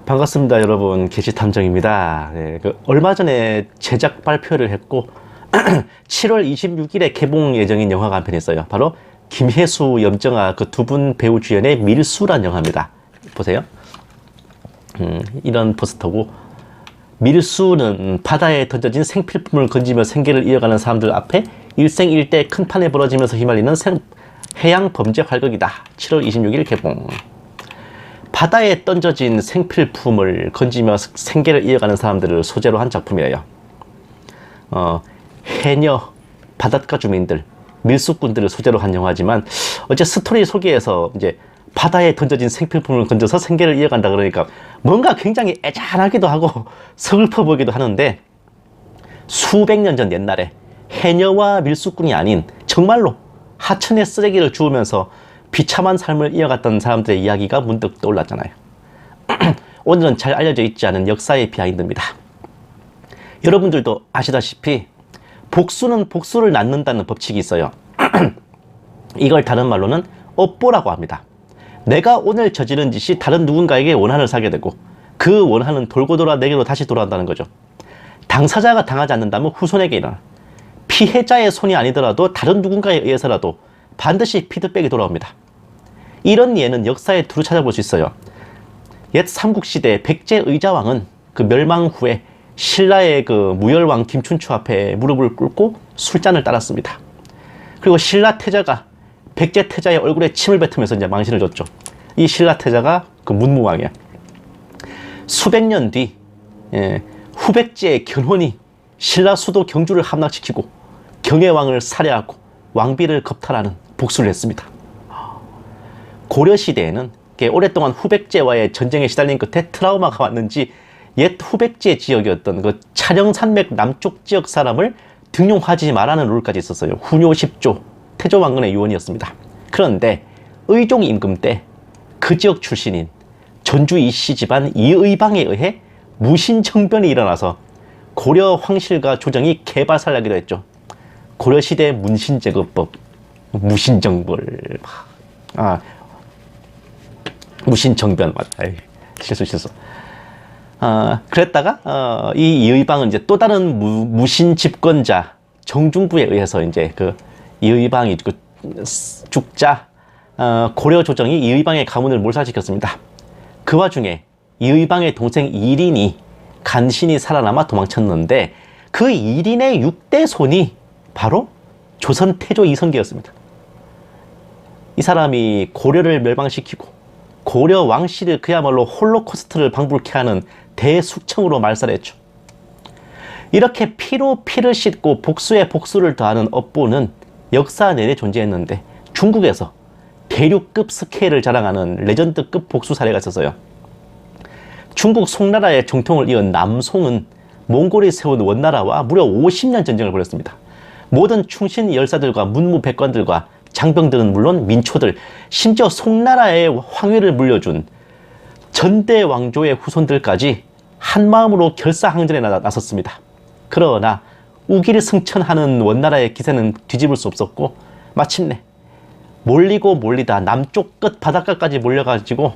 반갑습니다, 여러분. 게시탐정입니다. 네, 얼마 전에 제작 발표를 했고 7월 26일에 개봉 예정인 영화가 한 편 있어요. 바로 김혜수, 염정아 그 두 분 배우 주연의 밀수란 영화입니다. 보세요. 이런 포스터고, 밀수는 바다에 던져진 생필품을 건지며 생계를 이어가는 사람들 앞에 일생일대 큰 판에 벌어지면서 휘말리는 해양 범죄 활극이다. 7월 26일 개봉. 바다에 던져진 생필품을 건지며 생계를 이어가는 사람들을 소재로 한 작품이에요. 해녀, 바닷가 주민들, 밀수꾼들을 소재로 한 영화지만, 어째 스토리 소개에서 이제 바다에 던져진 생필품을 건져서 생계를 이어간다 그러니까 뭔가 굉장히 애잔하기도 하고 서글퍼 보이기도 하는데, 수백 년 전 옛날에 해녀와 밀수꾼이 아닌 정말로 하천에 쓰레기를 주우면서 비참한 삶을 이어갔던 사람들의 이야기가 문득 떠올랐잖아요. 오늘은 잘 알려져 있지 않은 역사의 비하인드입니다. 여러분들도 아시다시피 복수는 복수를 낳는다는 법칙이 있어요. 이걸 다른 말로는 업보라고 합니다. 내가 오늘 저지른 짓이 다른 누군가에게 원한을 사게 되고 그 원한은 돌고 돌아 내게로 다시 돌아온다는 거죠. 당사자가 당하지 않는다면 후손에게 일어나, 피해자의 손이 아니더라도 다른 누군가에 의해서라도 반드시 피드백이 돌아옵니다. 이런 예는 역사에 두루 찾아볼 수 있어요. 옛 삼국시대 백제 의자왕은 그 멸망 후에 신라의 그 무열왕 김춘추 앞에 무릎을 꿇고 술잔을 따랐습니다. 그리고 신라 태자가 백제 태자의 얼굴에 침을 뱉으면서 이제 망신을 줬죠. 이 신라 태자가 그 문무왕이야. 수백 년 뒤 후백제의 견훤이 신라 수도 경주를 함락시키고 경혜왕을 살해하고 왕비를 겁탈하는 복수를 했습니다. 고려시대에는 오랫동안 후백제와의 전쟁에 시달린 끝에 트라우마가 왔는지 옛 후백제 지역이었던 그 차령산맥 남쪽 지역 사람을 등용하지 말라는 룰까지 있었어요. 후뇨 10조, 태조왕건의 유언이었습니다. 그런데 의종 임금 때 그 지역 출신인 전주 이씨 집안 이의방에 의해 무신정변이 일어나서 고려 황실과 조정이 개발살나기도 했죠. 고려시대 문신제거법, 무신정벌, 무신정변, 맞다. 실수. 그랬다가 이 이의방은 이제 또 다른 무신 집권자 정중부에 의해서 이제 그 이의방이 죽자 고려 조정이 이의방의 가문을 몰살시켰습니다. 그 와중에 이의방의 동생 이린이 간신히 살아남아 도망쳤는데, 그 이린의 6대 손이 바로 조선 태조 이성계였습니다. 이 사람이 고려를 멸망시키고 고려 왕실을 그야말로 홀로코스트를 방불케 하는 대숙청으로 말살했죠. 이렇게 피로 피를 씻고 복수에 복수를 더하는 업보는 역사 내내 존재했는데, 중국에서 대륙급 스케일을 자랑하는 레전드급 복수 사례가 있었어요. 중국 송나라의 정통을 이은 남송은 몽골이 세운 원나라와 무려 50년 전쟁을 벌였습니다. 모든 충신 열사들과 문무백관들과 장병들은 물론 민초들, 심지어 송나라의 황위를 물려준 전대 왕조의 후손들까지 한마음으로 결사항전에 나섰습니다. 그러나 우기를 승천하는 원나라의 기세는 뒤집을 수 없었고, 마침내 몰리고 몰리다 남쪽 끝 바닷가까지 몰려가지고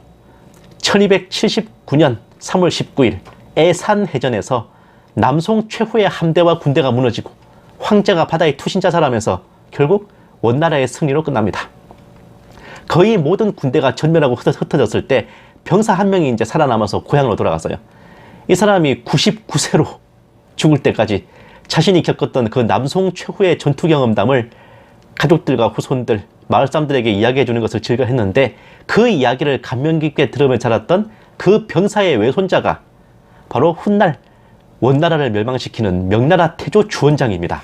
1279년 3월 19일 애산해전에서 남송 최후의 함대와 군대가 무너지고 황제가 바다에 투신자살하면서 결국 원나라의 승리로 끝납니다. 거의 모든 군대가 전멸하고 흩어졌을 때 병사 한 명이 이제 살아남아서 고향으로 돌아갔어요. 이 사람이 99세로 죽을 때까지 자신이 겪었던 그 남송 최후의 전투 경험담을 가족들과 후손들, 마을 사람들에게 이야기해 주는 것을 즐겨했는데, 그 이야기를 감명 깊게 들으며 자랐던 그 병사의 외손자가 바로 훗날 원나라를 멸망시키는 명나라 태조 주원장입니다.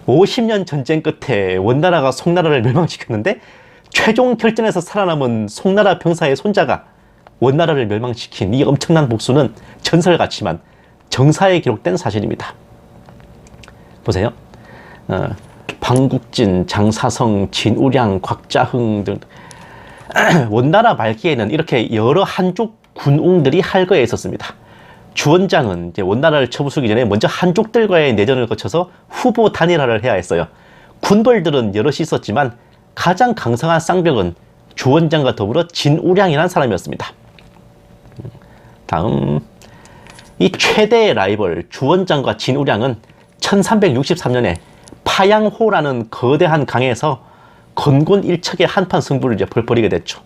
50년 전쟁 끝에 원나라가 송나라를 멸망시켰는데, 최종 결전에서 살아남은 송나라 병사의 손자가 원나라를 멸망시킨 이 엄청난 복수는 전설 같지만 정사에 기록된 사실입니다. 보세요. 방국진, 장사성, 진우량, 곽자흥 등 원나라 말기에는 이렇게 여러 한족 군웅들이 할거에 있었습니다. 주원장은 이제 원나라를 쳐부수기 전에 먼저 한족들과의 내전을 거쳐서 후보 단일화를 해야 했어요. 군벌들은 여럿이 있었지만 가장 강성한 쌍벽은 주원장과 더불어 진우량이라는 사람이었습니다. 다음, 이 최대의 라이벌 주원장과 진우량은 1363년에 파양호라는 거대한 강에서 건곤일척의 한판 승부를 이제 벌이게 됐죠.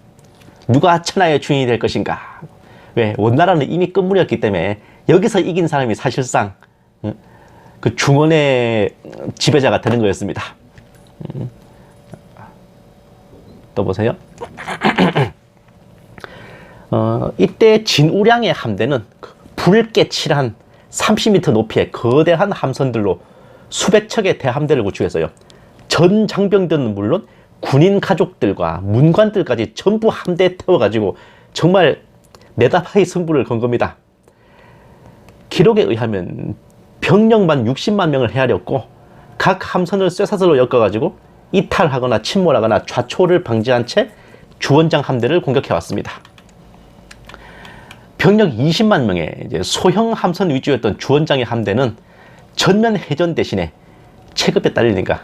누가 천하의 주인이 될 것인가? 왜? 원나라는 이미 끝물이었기 때문에 여기서 이긴 사람이 사실상 그 중원의 지배자가 되는 거였습니다. 또 보세요. 이때 진우량의 함대는 붉게 칠한 30m 높이의 거대한 함선들로 수백 척의 대함대를 구축했어요. 전 장병들은 물론 군인 가족들과 문관들까지 전부 함대에 태워가지고 정말 내다파의 승부를 건 겁니다. 기록에 의하면 병력만 60만 명을 헤아렸고 각 함선을 쇠사슬로 엮어가지고 이탈하거나 침몰하거나 좌초를 방지한 채 주원장 함대를 공격해왔습니다. 병력 20만 명의 이제 소형 함선 위주였던 주원장의 함대는 전면 해전 대신에 체급에 딸리니까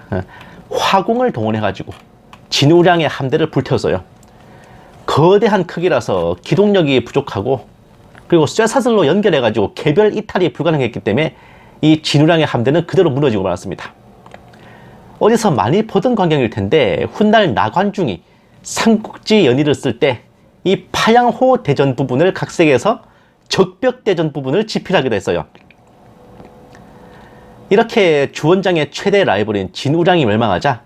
화공을 동원해가지고 진우량의 함대를 불태웠어요. 거대한 크기라서 기동력이 부족하고 그리고 쇠사슬로 연결해가지고 개별 이탈이 불가능했기 때문에 이 진우량의 함대는 그대로 무너지고 말았습니다. 어디서 많이 보던 광경일 텐데 훗날 나관중이 삼국지 연의를 쓸 때 이 파양호 대전 부분을 각색해서 적벽대전 부분을 집필하기도 했어요. 이렇게 주원장의 최대 라이벌인 진우량이 멸망하자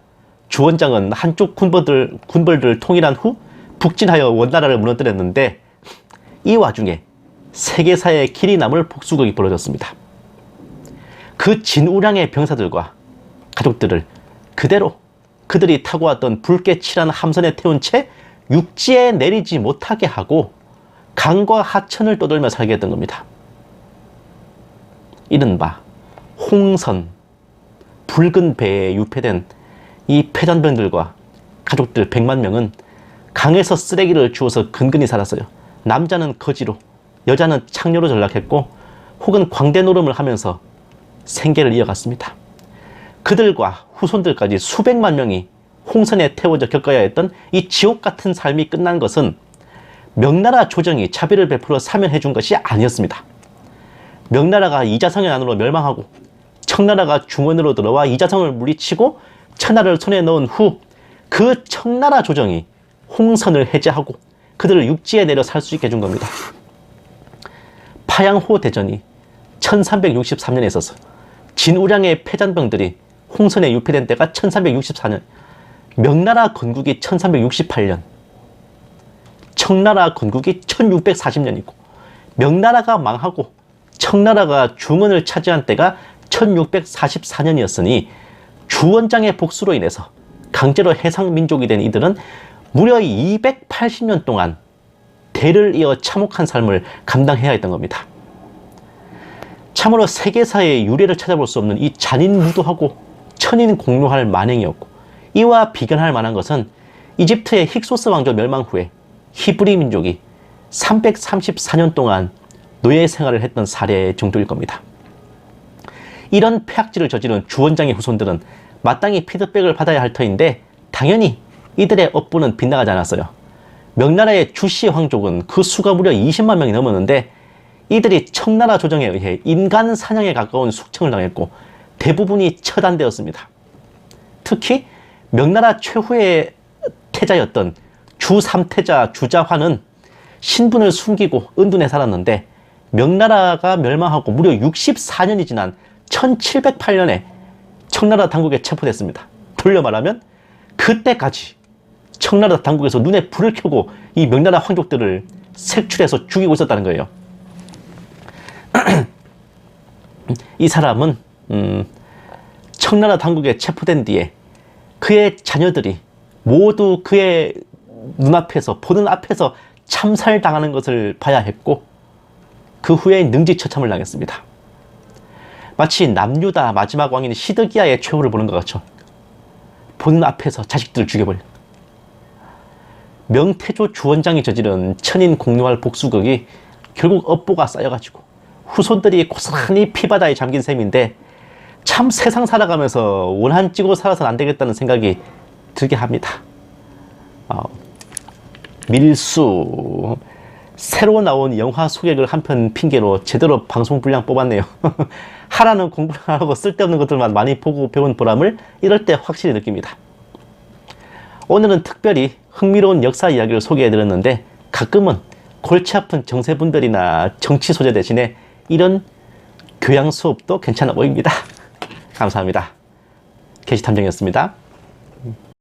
주원장은 한쪽 군벌들을 통일한 후 북진하여 원나라를 무너뜨렸는데 이 와중에 세계사의 길이 남을 복수극이 벌어졌습니다. 그 진우량의 병사들과 가족들을 그대로 그들이 타고 왔던 붉게 칠한 함선에 태운 채 육지에 내리지 못하게 하고 강과 하천을 떠돌며 살게 했던 겁니다. 이른바 홍선, 붉은 배에 유폐된 이 패잔병들과 가족들 100만 명은 강에서 쓰레기를 주워서 근근히 살았어요. 남자는 거지로, 여자는 창녀로 전락했고 혹은 광대 노름을 하면서 생계를 이어갔습니다. 그들과 후손들까지 수백만 명이 홍선에 태워져 겪어야 했던 이 지옥 같은 삶이 끝난 것은 명나라 조정이 자비를 베풀어 사면해 준 것이 아니었습니다. 명나라가 이자성의 안으로 멸망하고 청나라가 중원으로 들어와 이자성을 물리치고 천하를 손에 넣은 후 그 청나라 조정이 홍선을 해제하고 그들을 육지에 내려 살 수 있게 해준 겁니다. 파양호 대전이 1363년에 있어서 진우량의 패잔병들이 홍선에 유폐된 때가 1364년, 명나라 건국이 1368년, 청나라 건국이 1640년이고 명나라가 망하고 청나라가 중원을 차지한 때가 1644년이었으니 주원장의 복수로 인해서 강제로 해상민족이 된 이들은 무려 280년 동안 대를 이어 참혹한 삶을 감당해야 했던 겁니다. 참으로 세계사의 유례를 찾아볼 수 없는 이 잔인무도하고 천인공노할 만행이었고, 이와 비견할 만한 것은 이집트의 힉소스 왕조 멸망 후에 히브리 민족이 334년 동안 노예 생활을 했던 사례 정도일 겁니다. 이런 폐악질을 저지른 주원장의 후손들은 마땅히 피드백을 받아야 할 터인데 당연히 이들의 업보는 빗나가지 않았어요. 명나라의 주시 황족은 그 수가 무려 20만 명이 넘었는데 이들이 청나라 조정에 의해 인간 사냥에 가까운 숙청을 당했고 대부분이 처단되었습니다. 특히 명나라 최후의 태자였던 주3태자 주자화는 신분을 숨기고 은둔해 살았는데 명나라가 멸망하고 무려 64년이 지난 1708년에 청나라 당국에 체포됐습니다. 돌려 말하면 그때까지 청나라 당국에서 눈에 불을 켜고 이 명나라 황족들을 색출해서 죽이고 있었다는 거예요. 이 사람은 청나라 당국에 체포된 뒤에 그의 자녀들이 모두 그의 눈앞에서 보는 앞에서 참살당하는 것을 봐야 했고 그 후에 능지처참을 당했습니다. 마치 남유다 마지막 왕인 시드기야의 최후를 보는 것 같죠. 보는 앞에서 자식들을 죽여버려. 명태조 주원장이 저지른 천인공노할 복수극이 결국 업보가 쌓여가지고 후손들이 고스란히 피바다에 잠긴 셈인데 참 세상 살아가면서 원한 찌고 살아서는 안 되겠다는 생각이 들게 합니다. 밀수, 새로 나온 영화 소개글 한 편 핑계로 제대로 방송 분량 뽑았네요. 하라는 공부를 안 하고 쓸데없는 것들만 많이 보고 배운 보람을 이럴 때 확실히 느낍니다. 오늘은 특별히 흥미로운 역사 이야기를 소개해드렸는데 가끔은 골치 아픈 정세분별이나 정치 소재 대신에 이런 교양 수업도 괜찮아 보입니다. 감사합니다. 게시탐정이었습니다.